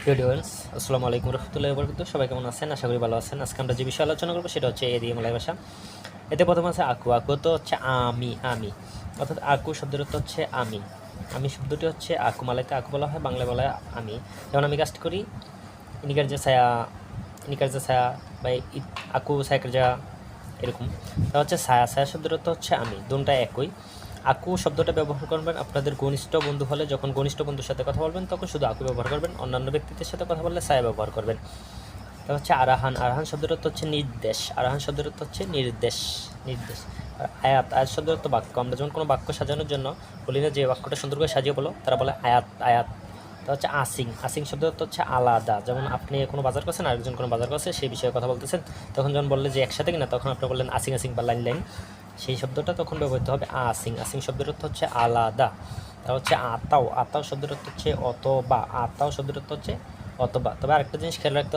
Videos আসসালামু আলাইকুম রহমতুল্লাহি ওয়া বারাকাতুহু। সবাই কেমন আছেন? আশা করি ভালো আছেন। আজকে আমরা যে বিষয়ে আলোচনা করবো সেটা হচ্ছে এ দিয়ে মালয় ভাষা। এতে প্রথম আছে আকু। আকু তো হচ্ছে আমি, অর্থাৎ আকু শব্দের অর্থ হচ্ছে আমি। আমি শব্দটি হচ্ছে আকু। মালাইতে আকু বলা হয়, বাংলা বলা হয় আমি। যেমন আমি কাজটা করি ইনিকার যে ছায়া বা আকু সাইকের যা এরকম। তা হচ্ছে ছায়া। ছায়া শব্দের অর্থ হচ্ছে আমি, দুটোটা একই। আকু শব্দটা ব্যবহার করবেন আপনাদের ঘনিষ্ঠ বন্ধু হলে, যখন ঘনিষ্ঠ বন্ধুর সাথে কথা বলবেন তখন শুধু আকু ব্যবহার করবেন। অন্যান্য ব্যক্তিদের সাথে কথা বললে ছায়া ব্যবহার করবেন। তা হচ্ছে আরাহান। আরাহান শব্দের অর্থ হচ্ছে নির্দেশ। আরাহান শব্দের অর্থ হচ্ছে নির্দেশ। আর আয়াত। আয়াত শব্দের অর্থ বাক্য। আমরা যখন কোনো বাক্য সাজানোর জন্য বলি না যে বাক্যটা সুন্দর করে সাজিয়ে বলো, তারা বলে আয়াত। তা হচ্ছে আসিং। আসিং শব্দের অর্থ হচ্ছে আলাদা। যেমন আপনি কোনো বাজার করছেন, আরেকজন কোনো বাজার করছে, সেই বিষয়ে কথা বলতেছেন, তখন যখন বললে যে একসাথে কিনা, তখন আপনি বললেন আসিং বা লাইন। সেই শব্দটা তখন ব্যবহৃত হবে আসিং। আসিং শব্দের অর্থ হচ্ছে আলাদা। তা হচ্ছে আতাও। আতাও শব্দের অর্থ হচ্ছে অথবা। আতাও শব্দের অর্থ হচ্ছে অথবা। তবে আরেকটা জিনিস খেয়াল রাখতে